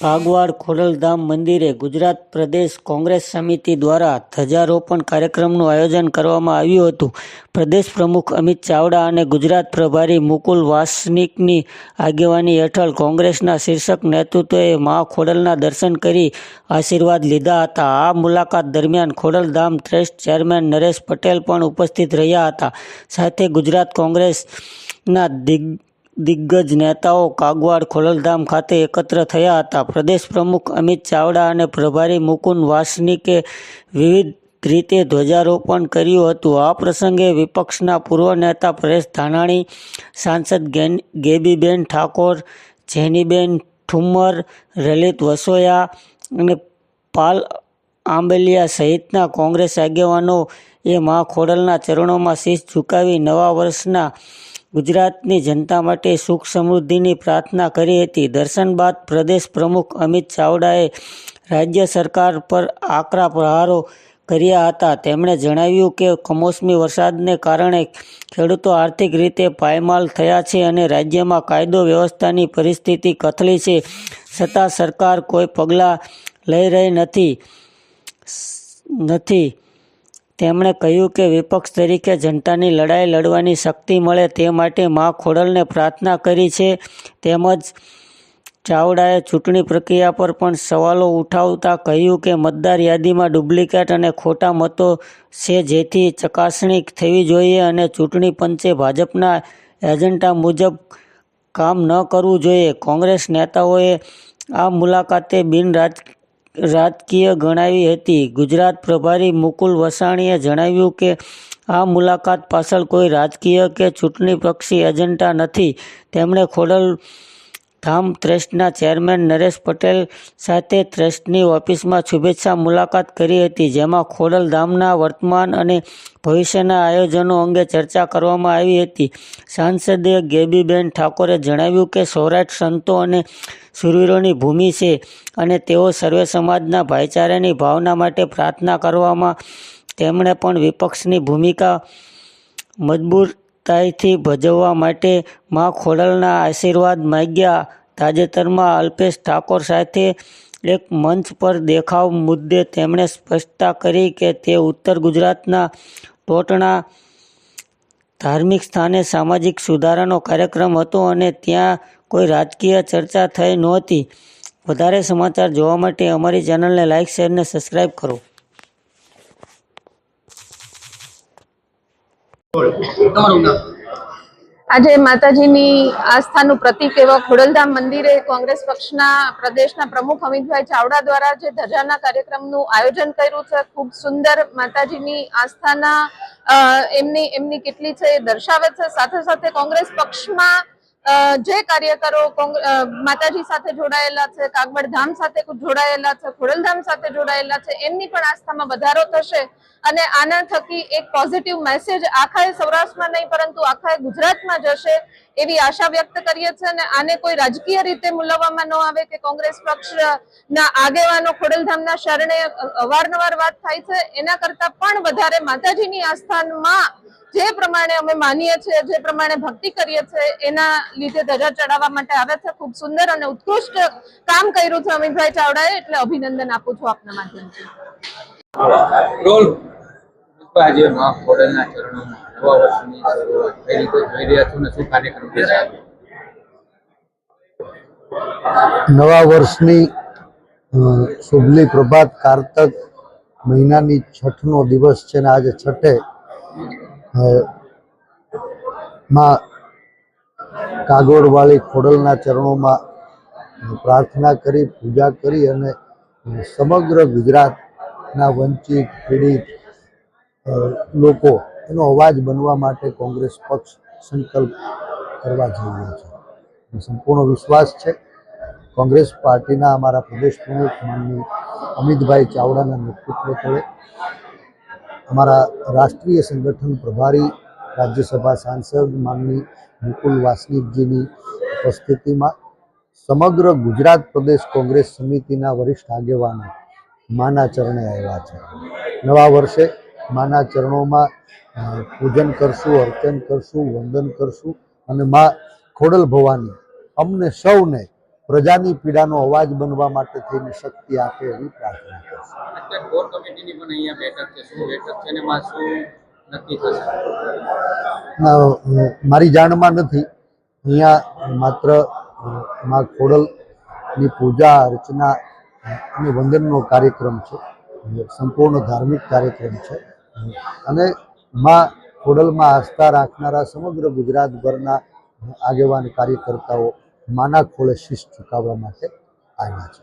કાગવાડ ખોડલધામ મંદિરે ગુજરાત પ્રદેશ કોંગ્રેસ સમિતિ દ્વારા ધ્વજારોપણ કાર્યક્રમનું આયોજન કરવામાં આવ્યું હતું. પ્રદેશ પ્રમુખ અમિત ચાવડા અને ગુજરાત પ્રભારી મુકુલ વાસનિકની આગેવાની હેઠળ કોંગ્રેસના શીર્ષક નેતૃત્વએ મા ખોડલના દર્શન કરી આશીર્વાદ લીધા હતા. આ મુલાકાત દરમિયાન ખોડલધામ ટ્રસ્ટ ચેરમેન નરેશ પટેલ પણ ઉપસ્થિત રહ્યા હતા. સાથે ગુજરાત કોંગ્રેસના દિગ્ગજ નેતાઓ કાગવાડ ખોડલધામ ખાતે એકત્ર થયા હતા. પ્રદેશ પ્રમુખ અમિત ચાવડા અને પ્રભારી મુકુલ વાસનિકે વિવિધ રીતે ધ્વજારોપણ કર્યું હતું. આ પ્રસંગે વિપક્ષના પૂર્વ નેતા પરેશ ધાનાણી, સાંસદ ગેબીબેન ઠાકોર, જેનીબેન ઠુમ્મર, લલિત વસોયા અને પાલ આંબલિયા સહિતના કોંગ્રેસ આગેવાનોએ મા ખોડલના ચરણોમાં શીશ ઝુકાવી નવા વર્ષના ગુજરાતની જનતા માટે સુખ સમૃદ્ધિની પ્રાર્થના કરી હતી. દર્શન બાદ પ્રદેશ પ્રમુખ અમિત ચાવડાએ રાજ્ય સરકાર પર આકરા પ્રહારો કર્યા હતા. તેમણે જણાવ્યું કે કમોસમી વરસાદને કારણે ખેડૂતો આર્થિક રીતે પાયમાલ થયા છે અને રાજ્યમાં કાયદો વ્યવસ્થાની પરિસ્થિતિ કથળી છે, છતાં સરકાર કોઈ પગલાં લઈ રહી નથી. તેમણે કહ્યું કે વિપક્ષ તરીકે જનતાની લડાઈ લડવાની શક્તિ મળે તે માટે મા ખોડલને પ્રાર્થના કરી છે. તેમજ ચાવડાએ ચૂંટણી પ્રક્રિયા પર પણ સવાલો ઉઠાવતા કહ્યું કે મતદાર યાદીમાં ડુપ્લિકેટ અને ખોટા મતો છે, જેથી ચકાસણી થવી જોઈએ અને ચૂંટણી પંચે ભાજપના એજન્ડા મુજબ કામ ન કરવું જોઈએ. કોંગ્રેસ નેતાઓએ આ મુલાકાતે રાજકીય ગણાવી હતી. ગુજરાત પ્રભારી મુકુલ વાસણીએ જણાવ્યું કે આ મુલાકાત પાછળ કોઈ રાજકીય કે ચૂંટણીપક્ષી એજન્ડા નથી. તેમણે ખોડલધામ ટ્રસ્ટના ચેરમેન નરેશ પટેલ સાથે ટ્રસ્ટની ઓફિસમાં શુભેચ્છા મુલાકાત કરી હતી, જેમાં ખોડલધામના વર્તમાન અને ભવિષ્યના આયોજનો અંગે ચર્ચા કરવામાં આવી હતી. સાંસદ ગેબીબેન ઠાકોરે જણાવ્યું કે સૌરાષ્ટ્ર સંતો અને શૂરવીરોની ભૂમિ છે અને તેઓ સર્વે સમાજના ભાઈચારાની ભાવના માટે પ્રાર્થના કરવામાં તેમણે પણ વિપક્ષની ભૂમિકા મજબૂતાઈથી ભજવવા માટે મા ખોડલના આશીર્વાદ માંગ્યા. તાજેતરમાં અલ્પેશ ઠાકોર સાથે એક મંચ પર દેખાવ મુદ્દે તેમણે સ્પષ્ટતા કરી કે તે ઉત્તર ગુજરાતના ટોટના ધાર્મિક સ્થાને સામાજિક સુધારાનો કાર્યક્રમ હતો અને ત્યાં કોઈ રાજકીય ચર્ચા થઈ નહોતી. વધારે સમાચાર જોવા માટે અમારી ચેનલને લાઇક, શેર અને સબસ્ક્રાઇબ કરો. આજે માતાજીની આસ્થાનું પ્રતીક એવા ખોડલધામ મંદિરે કોંગ્રેસ પક્ષના પ્રદેશના પ્રમુખ અમિતભાઈ ચાવડા દ્વારા જે ધજાના કાર્યક્રમનું આયોજન કર્યું છે, ખૂબ સુંદર માતાજીની આસ્થાના એમની કેટલી છે એ દર્શાવે છે. સાથે સાથે કોંગ્રેસ પક્ષમાં જે કાર્યકરો માતાજી સાથે જોડાયેલા છે, કાગવડ ધામ સાથે જોડાયેલા છે, ખોડલધામ સાથે જોડાયેલા છે, એમની પણ આસ્થામાં વધારો થશે અને આના થકી એક પોઝિટિવ મેસેજ આખા સૌરાષ્ટ્રમાં નહીં પરંતુ આખા ગુજરાતમાં જશે એવી આશા વ્યક્ત કરીએ છીએ. અને આને કોઈ રાજકીય રીતે મૂલવવામાં ન આવે કે કોંગ્રેસ પક્ષના આગેવાનો ખોડલધામના શરણે અવારનવાર વાત થાય છે, એના કરતા પણ વધારે માતાજીની આસ્થામાં જે પ્રમાણે અમે માનીએ છીએ, જે પ્રમાણે ભક્તિ કરીએ છીએ, એના લીધે ધજા ચડાવવા માટે આવે છે. ખૂબ સુંદર અને ઉત્કૃષ્ટ કામ કર્યું છે અમિતભાઈ ચાવડાએ, એટલે અભિનંદન આપું છું આપના માધ્યમથી. આજે મા ખોડલના ચરણોમાં નવા વર્ષની શરૂઆત કઈ રીતે જોઈ રહ્યા છો અને શું કાર્યક્રમ છે? નવા વર્ષની શુભલી પ્રભાત, કારતક મહિનાની છઠનો દિવસ છે ને આજે છઠે માં કાગવડવાળી ખોડલના ચરણોમાં પ્રાર્થના કરી, પૂજા કરી અને સમગ્ર ગુજરાતના વંચિત, પીડિત લોકો એનો અવાજ બનવા માટે કોંગ્રેસ પક્ષ સંકલ્પ કરવા જઈ રહ્યો છે. સંપૂર્ણ વિશ્વાસ છે કોંગ્રેસ પાર્ટીના અમારા પ્રદેશ પ્રમુખ માનનીય અમિતભાઈ ચાવડાના નેતૃત્વ તળે, અમારા રાષ્ટ્રીય સંગઠન પ્રભારી રાજ્યસભા સાંસદ માનનીય મુકુલ વાસનિકજીની ઉપસ્થિતિમાં સમગ્ર ગુજરાત પ્રદેશ કોંગ્રેસ સમિતિના વરિષ્ઠ આગેવાનો માના ચરણે આવ્યા છે. નવા વર્ષે માના ચરણોમાં પૂજન કરશું, અર્ચન કરશું, વંદન કરશું અને મા ખોડલ ભવાની અમને સૌને પ્રજાની પીડાનો અવાજ બનવા માટે થઈને શક્તિ આપે એવી પ્રાર્થના કરશે. અત્યારે કોર કમિટીની પણ અહીંયા બેઠક છે, શું બેઠક છે અને એમાં શું નક્કી થશે? મારી જાણમાં નથી. અહીંયા માત્ર મા ખોડલની પૂજા અર્ચના અને વંદનનો કાર્યક્રમ છે, સંપૂર્ણ ધાર્મિક કાર્યક્રમ છે અને મા ખોડલમાં આસ્થા રાખનારા સમગ્ર ગુજરાતભરના આગેવાન કાર્યકર્તાઓ માના ખોળે શીશ ઝુકાવવા માટે આવ્યા છે.